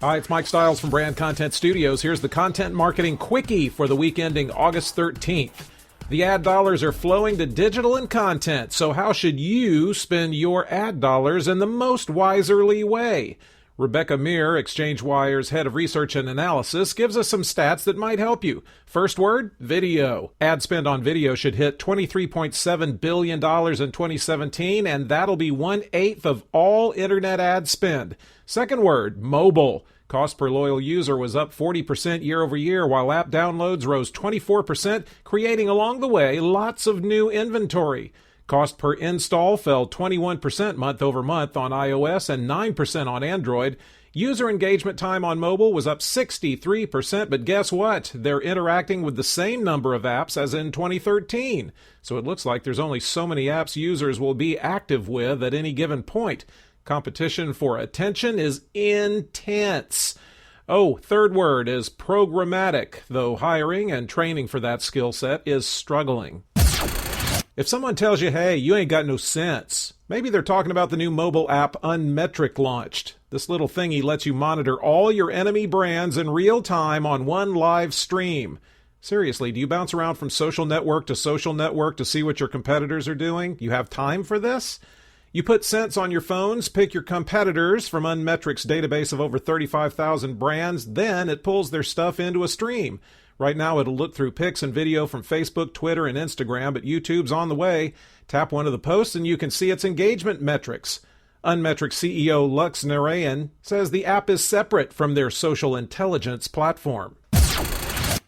Hi, it's Mike Stiles from Brand Content Studios. Here's the Content Marketing Quickie for the week ending August 13th. The ad dollars are flowing to digital and content, so how should you spend your ad dollars in the most wiserly way? Rebecca Meir, Exchange Wire's head of research and analysis, gives us some stats that might help you. First word, video. Ad spend on video should hit $23.7 billion in 2017, and that'll be 1/8 of all internet ad spend. Second word, mobile. Cost per loyal user was up 40% year over year, while app downloads rose 24%, creating along the way lots of new inventory. Cost per install fell 21% month over month on iOS and 9% on Android. User engagement time on mobile was up 63%, but guess what? They're interacting with the same number of apps as in 2013. So it looks like there's only so many apps users will be active with at any given point. Competition for attention is intense. Oh, third word is programmatic, though hiring and training for that skill set is struggling. If someone tells you, hey, you ain't got no sense, maybe they're talking about the new mobile app Unmetric launched. This little thingy lets you monitor all your enemy brands in real time on one live stream. Seriously, do you bounce around from social network to see what your competitors are doing? You have time for this? You put cents on your phones, pick your competitors from Unmetric's database of over 35,000 brands, then it pulls their stuff into a stream. Right now, it'll look through pics and video from Facebook, Twitter, and Instagram, but YouTube's on the way. Tap one of the posts and you can see its engagement metrics. Unmetric CEO Lux Narayan says the app is separate from their social intelligence platform.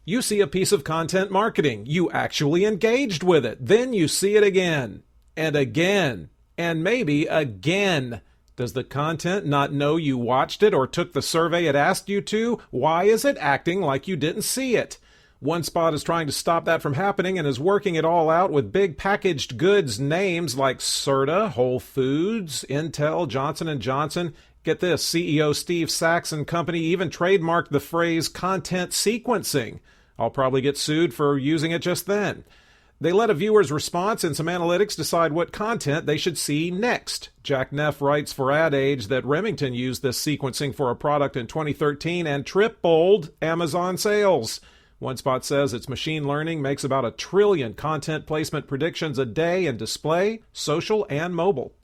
You see a piece of content marketing. You actually engaged with it. Then you see it again, and again, and maybe again. Does the content not know you watched it or took the survey it asked you to? Why is it acting like you didn't see it? OneSpot is trying to stop that from happening and is working it all out with big packaged goods names like Serta, Whole Foods, Intel, Johnson & Johnson. Get this, CEO Steve Sachs and company even trademarked the phrase content sequencing. I'll probably get sued for using it just then. They let a viewer's response and some analytics decide what content they should see next. Jack Neff writes for Ad Age that Remington used this sequencing for a product in 2013 and tripled Amazon sales. OneSpot says its machine learning makes about 1 trillion content placement predictions a day in display, social, and mobile.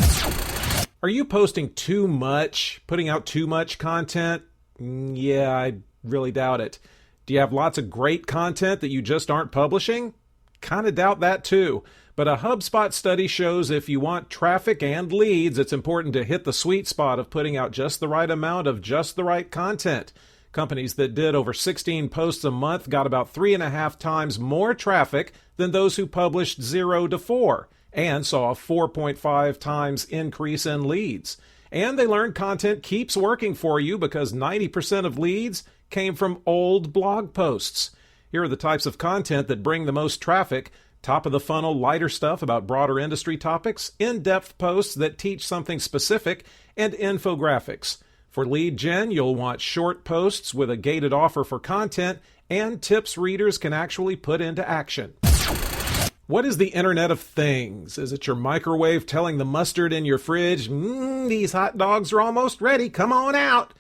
Are you posting too much, putting out too much content? Yeah, I really doubt it. Do you have lots of great content that you just aren't publishing? Kind of doubt that too. But a HubSpot study shows if you want traffic and leads, it's important to hit the sweet spot of putting out just the right amount of just the right content. Companies that did over 16 posts a month got about 3.5 times more traffic than those who published 0 to 4, and saw a 4.5 times increase in leads. And they learned content keeps working for you because 90% of leads came from old blog posts. Here are the types of content that bring the most traffic. Top of the funnel, lighter stuff about broader industry topics, in-depth posts that teach something specific, and infographics. For lead gen, you'll want short posts with a gated offer for content and tips readers can actually put into action. What is the Internet of Things? Is it your microwave telling the mustard in your fridge, these hot dogs are almost ready, come on out?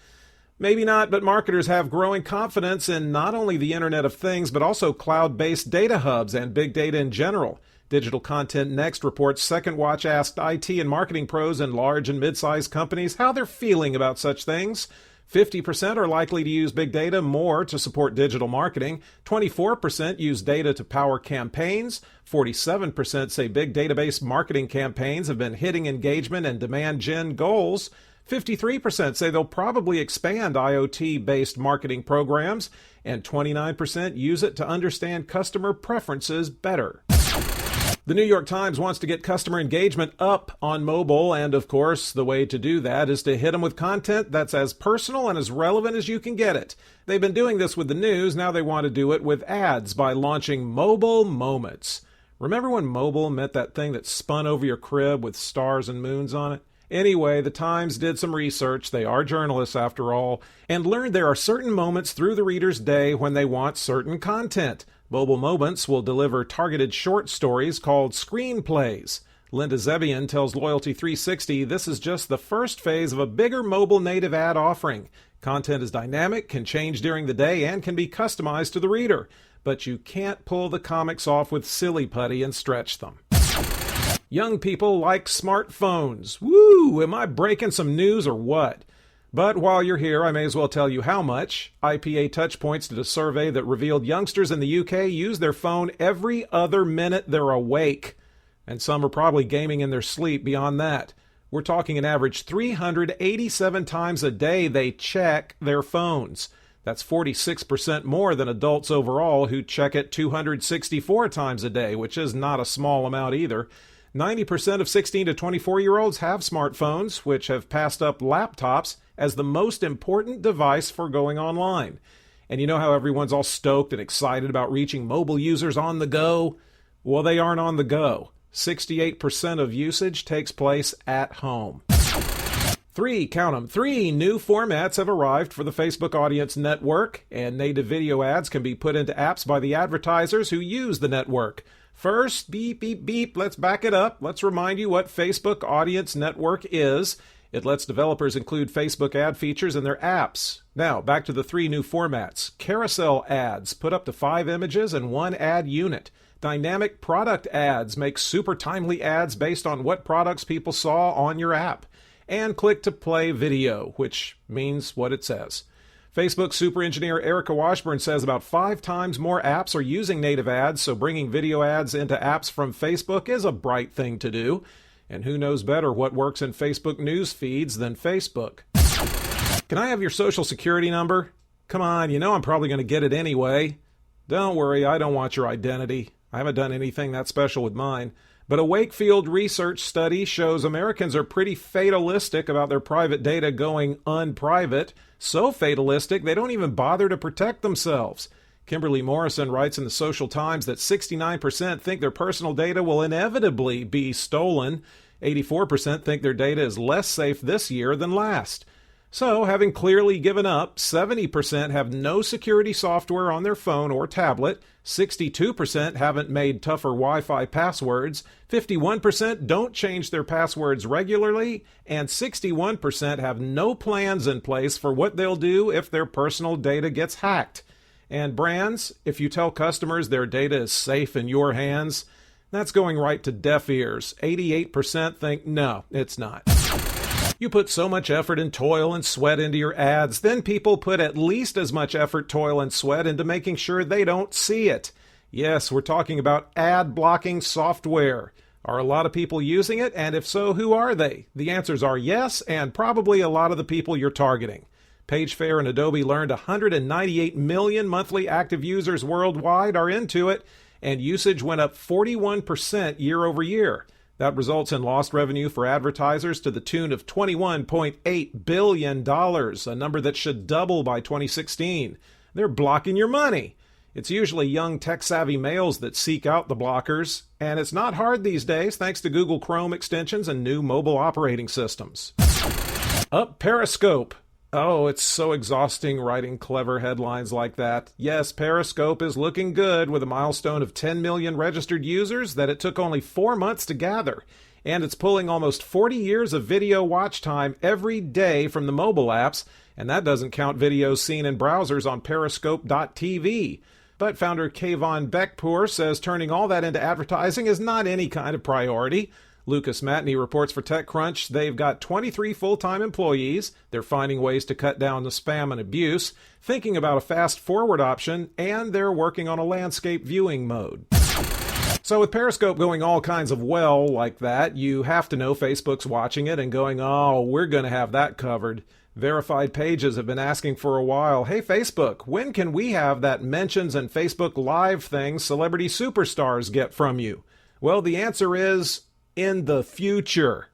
Maybe not, but marketers have growing confidence in not only the Internet of Things, but also cloud-based data hubs and big data in general. Digital Content Next reports Second Watch asked IT and marketing pros in large and mid-sized companies how they're feeling about such things. 50% are likely to use big data more to support digital marketing. 24% use data to power campaigns. 47% say big database marketing campaigns have been hitting engagement and demand gen goals. 53% say they'll probably expand IoT-based marketing programs, and 29% use it to understand customer preferences better. The New York Times wants to get customer engagement up on mobile, and of course, the way to do that is to hit them with content that's as personal and as relevant as you can get it. They've been doing this with the news, now they want to do it with ads by launching Mobile Moments. Remember when mobile meant that thing that spun over your crib with stars and moons on it? Anyway, the Times did some research, they are journalists after all, and learned there are certain moments through the reader's day when they want certain content. Mobile Moments will deliver targeted short stories called screenplays. Linda Zebian tells Loyalty 360 this is just the first phase of a bigger mobile native ad offering. Content is dynamic, can change during the day, and can be customized to the reader. But you can't pull the comics off with silly putty and stretch them. Young people like smartphones. Woo! Am I breaking some news or what? But while you're here, I may as well tell you how much. IPA Touchpoints did a survey that revealed youngsters in the UK use their phone every other minute they're awake. And some are probably gaming in their sleep beyond that. We're talking an average 387 times a day they check their phones. That's 46% more than adults overall who check it 264 times a day, which is not a small amount either. 90% of 16 to 24-year-olds have smartphones, which have passed up laptops as the most important device for going online. And you know how everyone's all stoked and excited about reaching mobile users on the go? Well, they aren't on the go. 68% of usage takes place at home. Count them, 3 new formats have arrived for the Facebook Audience Network, and native video ads can be put into apps by the advertisers who use the network. First, beep, beep, beep, let's back it up. Let's remind you what Facebook Audience Network is. It lets developers include Facebook ad features in their apps. Now, back to the 3 new formats. Carousel ads put up to 5 images and 1 ad unit. Dynamic product ads make super timely ads based on what products people saw on your app. And click-to-play video, which means what it says. Facebook super engineer Erica Washburn says about 5 times more apps are using native ads, so bringing video ads into apps from Facebook is a bright thing to do. And who knows better what works in Facebook news feeds than Facebook? Can I have your social security number? Come on, you know I'm probably going to get it anyway. Don't worry, I don't want your identity. I haven't done anything that special with mine. But a Wakefield research study shows Americans are pretty fatalistic about their private data going unprivate. So fatalistic, they don't even bother to protect themselves. Kimberly Morrison writes in the Social Times that 69% think their personal data will inevitably be stolen. 84% think their data is less safe this year than last. So, having clearly given up, 70% have no security software on their phone or tablet, 62% haven't made tougher Wi-Fi passwords, 51% don't change their passwords regularly, and 61% have no plans in place for what they'll do if their personal data gets hacked. And brands, if you tell customers their data is safe in your hands, that's going right to deaf ears. 88% think, no, it's not. You put so much effort and toil and sweat into your ads, then people put at least as much effort, toil, and sweat into making sure they don't see it. Yes, we're talking about ad blocking software. Are a lot of people using it? And if so, who are they? The answers are yes, and probably a lot of the people you're targeting. PageFair and Adobe learned 198 million monthly active users worldwide are into it, and usage went up 41% year over year. That results in lost revenue for advertisers to the tune of $21.8 billion, a number that should double by 2016. They're blocking your money. It's usually young tech-savvy males that seek out the blockers, and it's not hard these days thanks to Google Chrome extensions and new mobile operating systems. Up Periscope. Oh, it's so exhausting writing clever headlines like that. Yes, Periscope is looking good with a milestone of 10 million registered users that it took only 4 months to gather. And it's pulling almost 40 years of video watch time every day from the mobile apps, and that doesn't count videos seen in browsers on periscope.tv. But founder Kayvon Beckpour says turning all that into advertising is not any kind of priority. Lucas Matney reports for TechCrunch they've got 23 full-time employees, they're finding ways to cut down the spam and abuse, thinking about a fast-forward option, and they're working on a landscape viewing mode. So with Periscope going all kinds of well like that, you have to know Facebook's watching it and going, oh, we're going to have that covered. Verified pages have been asking for a while, hey Facebook, when can we have that mentions and Facebook Live thing celebrity superstars get from you? Well, the answer is in the future.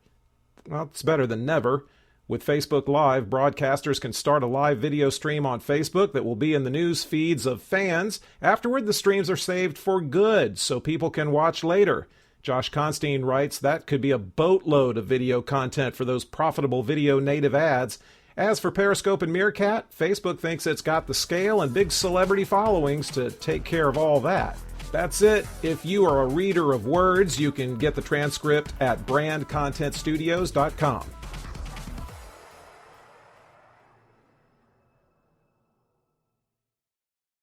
Well, it's better than never. With Facebook Live, broadcasters can start a live video stream on Facebook that will be in the news feeds of fans. Afterward, the streams are saved for good, so people can watch later. Josh Constein writes that could be a boatload of video content for those profitable video native ads. As for Periscope and Meerkat, Facebook thinks it's got the scale and big celebrity followings to take care of all that. That's it. If you are a reader of words, you can get the transcript at brandcontentstudios.com.